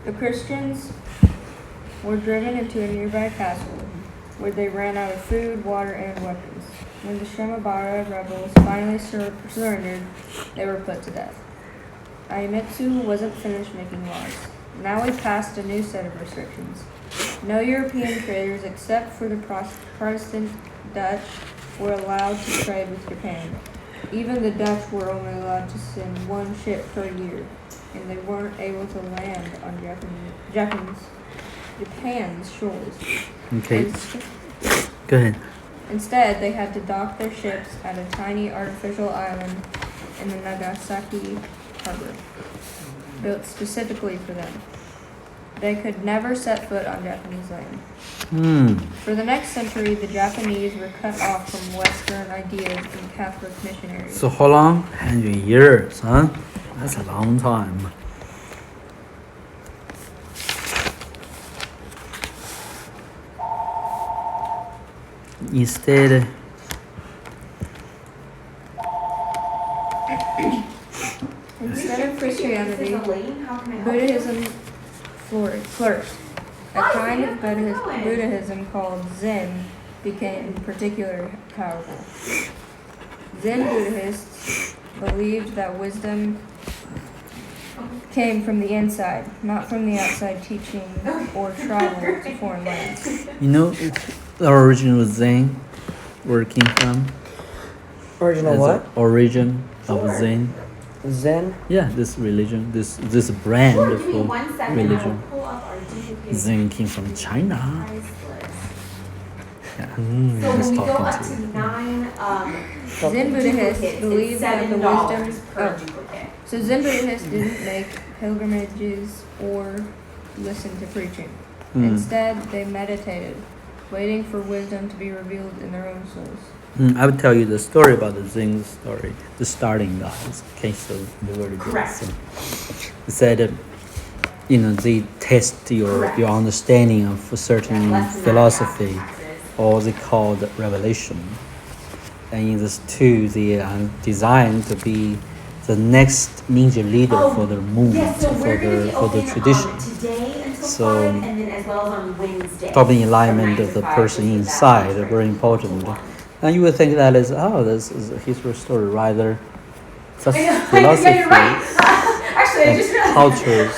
The Christians were driven into a nearby castle, where they ran out of food, water, and weapons. When the Shimabara rebels finally surrendered, they were put to death. Iemitsu wasn't finished making laws. Now he passed a new set of restrictions. No European traders except for the Protestant Dutch were allowed to trade with Japan. Even the Dutch were only allowed to send one ship per year, and they weren't able to land on Japan's shores. Okay, go ahead. Instead, they had to dock their ships at a tiny artificial island in the Nagasaki harbor, built specifically for them. They could never set foot on Japanese land. For the next century, the Japanese were cut off from Western ideas and Catholic missionaries. So how long? 100 years, huh? That's a long time. Instead, Instead of Christianity, Buddhism flourished. A kind of Buddhism called Zen became particularly powerful. Zen Buddhists believed that wisdom came from the inside, not from the outside teaching or travel to foreign lands. you know, the original Zen, where it came from? Original As what? a origin of Zen. Zen? Yeah, this religion, this brand Sure, of give me 1 second. religion. I'll pull up our GPP Zen came from China. price list. Yeah. So Let's when we go talk up into to it. 9 Zen Buddhists duplicates, believed it's that the $7 wisdom. per duplicate. So Zen Buddhists didn't make pilgrimages or listen to preaching. Instead, they meditated, waiting for wisdom to be revealed in their own souls. I would tell you the story about the Zen story, the starting guys. Okay, so the very Correct. So it said, they test your Correct. understanding of a certain Less than philosophy, that after taxes. or they call the revelation. And in this too, they are designed to be the next major leader Oh, for their movement, Yes, so we're going to be for the open tradition. today until So, 5, and then as well as on Wednesday. Probably from alignment 9 of to the 5, person which is that inside, lunch very break important. until 1. And you would think that is, this is a history story, rather such I know, philosophy yeah, you're right. Actually, I just and realized. cultures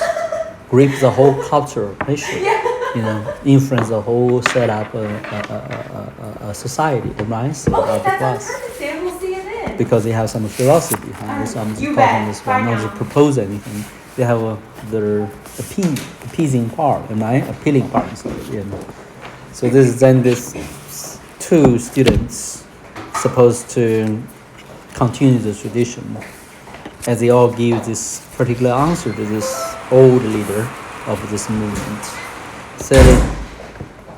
grip the whole culture of nation, influence the whole setup a society, right? So Okay, of the that sounds class. perfect, Sam. We'll see you then. Because they have some philosophy behind it, some You talking bet. this one, Bye not now. just propose anything. They have their appeasing part, right? Appealing part. So this is then this two students supposed to continue the tradition, as they all give this particular answer to this old leader of this movement. Said,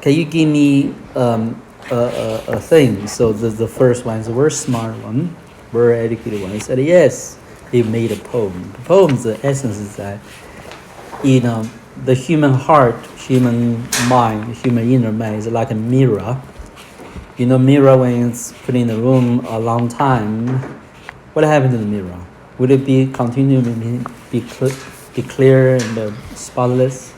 can you give me a thing? So the first one is a very smart one, very educated one. He said, yes, he made a poem. The poem's the essence is that, the human heart, human mind, human inner man is like a mirror. Mirror when it's put in the room a long time, what happened to the mirror? Would it be continually be clear and spotless,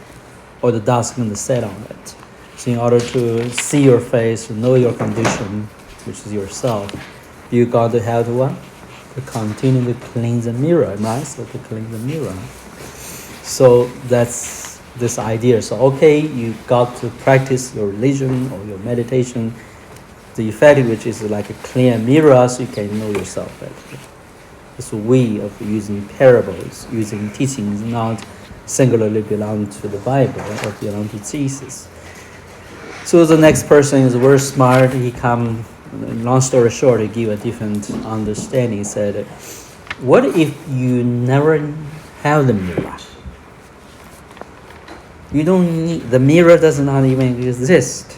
or the dust going to set on it? So in order to see your face, to know your condition, which is yourself, you got to have to what? To continue to cleanse the mirror, right? So to cleanse the mirror. So that's this idea. So okay, you got to practice your religion or your meditation, the effect which is like a clear mirror, so you can know yourself better. It's a way of using parables, using teachings not singularly belong to the Bible or belong to Jesus. So the next person is very smart. He come, long story short, he give a different understanding. He said, what if you never have the mirror? You don't need, the mirror does not even exist.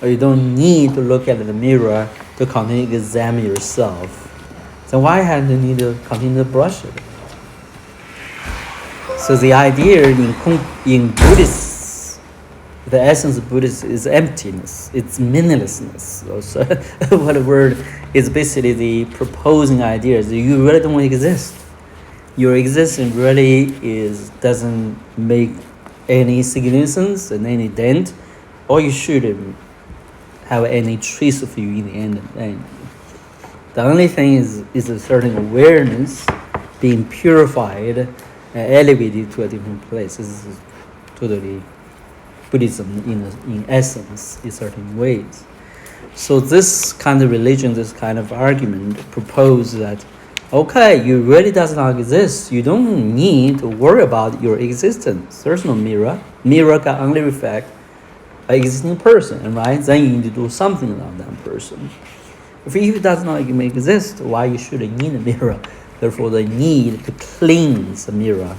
Or you don't need to look at the mirror to continue to examine yourself. Then why have you need to continue to brush it? So the idea in Buddhist, the essence of Buddhism is emptiness, it's meaninglessness. So what the word is basically the proposing idea is that you really don't exist. Your existence really doesn't make any significance and any dent, or you shouldn't have any trace of you in the end. The only thing is a certain awareness being purified and elevated to a different place. This is totally Buddhism in essence in certain ways. So this kind of religion, this kind of argument proposes that, okay, you really does not exist. You don't need to worry about your existence. There's no mirror. Mirror can only reflect an existing person, right? Then you need to do something about that person. If it does not even exist, why you shouldn't need a mirror? Therefore, the need to cleanse the mirror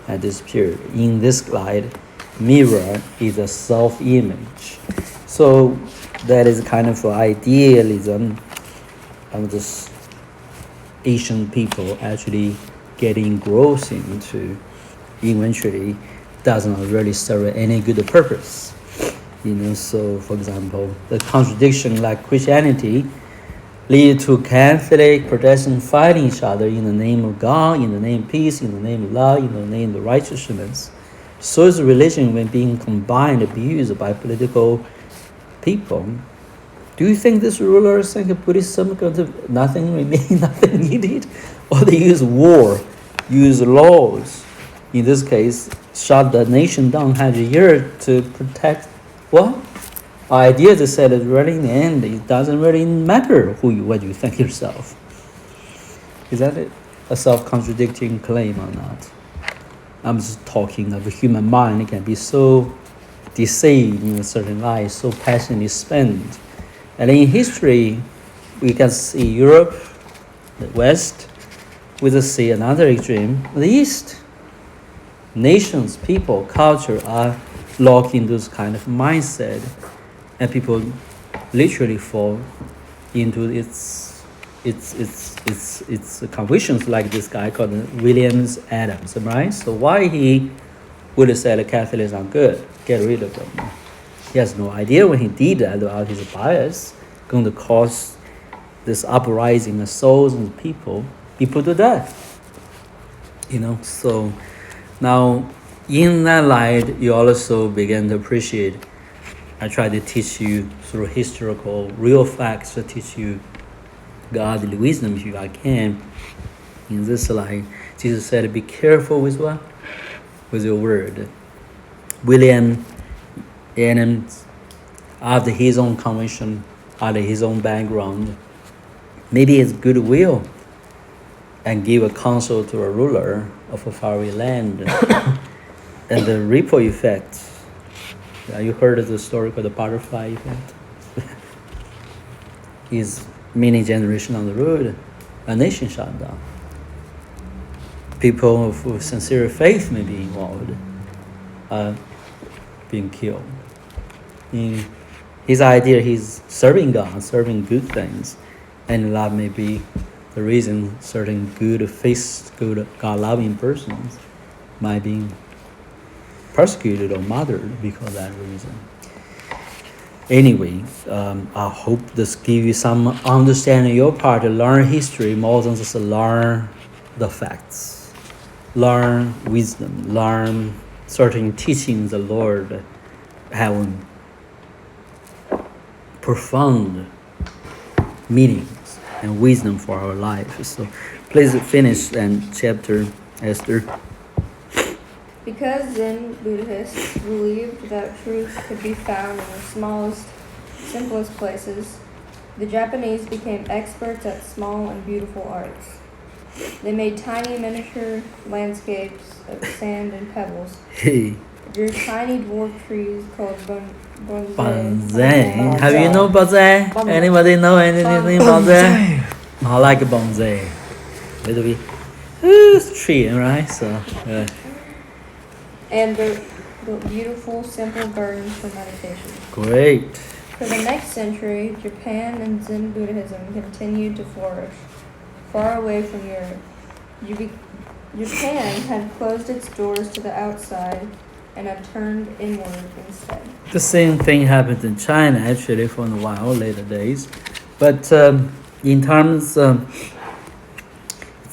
at this period. In this slide, mirror is a self-image. So that is kind of idealism of this Asian people actually getting engrossed into, eventually does not really serve any good purpose. So for example, the contradiction like Christianity lead to Catholic, Protestant fighting each other in the name of God, in the name of peace, in the name of love, in the name of righteousness. So is religion when being combined, abused by political people. Do you think these rulers think Buddhism going to nothing remain, nothing needed? Or they use war, use laws, in this case, shut the nation down 100 years to protect what? Idea that said that really in the end, it doesn't really matter what you think yourself. Is that a self-contradicting claim or not? I'm just talking of the human mind. It can be so deceived in a certain life, so passionately spent. And in history, we can see Europe, the West, we just see another extreme, the East. Nations, people, culture are locked in this kind of mindset, and people literally fall into its convictions, like this guy called William Adams, right? So why he would have said Catholics are good, get rid of them. He has no idea when he did that about his bias, going to cause this uprising of souls and people to death. So now in that light, you also begin to appreciate, I try to teach you through historical, real facts, to teach you godly wisdom if I can. In this slide, Jesus said, be careful with what? With your word. William Adams, after his own conviction, after his own background, maybe his goodwill, and give a counsel to a ruler of a faraway land. And the ripple effect. You heard of the story called the butterfly effect? Is many generations on the road, a nation shut down. People with sincere faith may be involved, being killed. In his idea, he's serving God, serving good things, and that may be the reason certain good faith, good God-loving persons might be persecuted or martyred because of that reason. Anyway, I hope this gives you some understanding your part to learn history more than just learn the facts. Learn wisdom, learn certain teachings the Lord have profound meanings and wisdom for our life. So please finish and chapter, Esther. Because Zen Buddhists believed that truth could be found in the smallest, simplest places, the Japanese became experts at small and beautiful arts. They made tiny miniature landscapes of sand and pebbles, Hey, drew tiny dwarf trees called bonsai. bonsai. Have you know bonsai? Anybody know anything about that? I like bonsai. Little bit. It's tree, right? So, And built beautiful, simple gardens for meditation. great. For the next century, Japan and Zen Buddhism continued to flourish, far away from Europe. Japan had closed its doors to the outside and had turned inward instead. The same thing happened in China actually for a while, later days. But in terms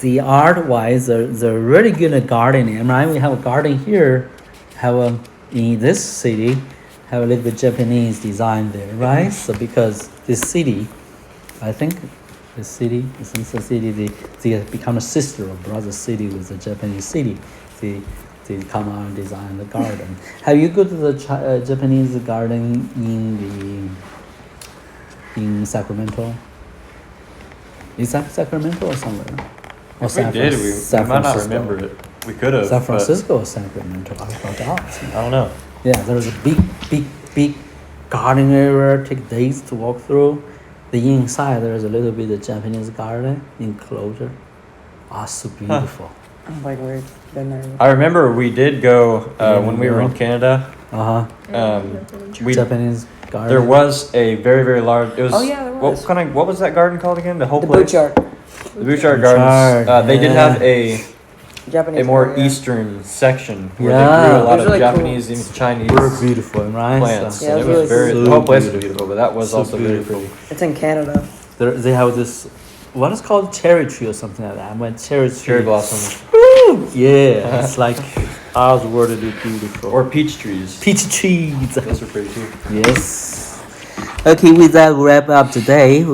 the art-wise, they're really good at gardening. Right? We have a garden here, in this city, have a little bit Japanese design there, right? So because this city, I think the city, since the city, they become a sister or brother city with the Japanese city. They come out and design the garden. Have you go to the Japanese garden in Sacramento? Is that Sacramento or somewhere? Or If we did, we San might not Francisco? remember it. We could have. San Francisco or Sacramento? I forgot. I don't know. Yeah, there's a big garden area. Take days to walk through. The inside there's a little bit of Japanese garden enclosure. Ah, so beautiful. I don't think we've been there. I remember we did go when we were in Canada. We Japanese garden. there was a very very large. It was. Oh, yeah, there was. What was that garden called again? The whole The place. Butchart. The Bouchard Gardens. Bouchard, They did yeah. have a Japanese. more garden, yeah. eastern section where Yeah. they grew a lot It was of really cool. Japanese and Chinese Very beautiful, right? plants. So Yeah, and it it was was very. really The whole place was beautiful. beautiful, but that was So also very beautiful. pretty. It's in Canada. they have this, what is called cherry tree or something like that. When cherry tree. Cherry blossoms Woo! Yeah, it's like ours wordedly beautiful. or peach trees. peach trees. Those are pretty too. Yes. Okay, with that, we wrap up today.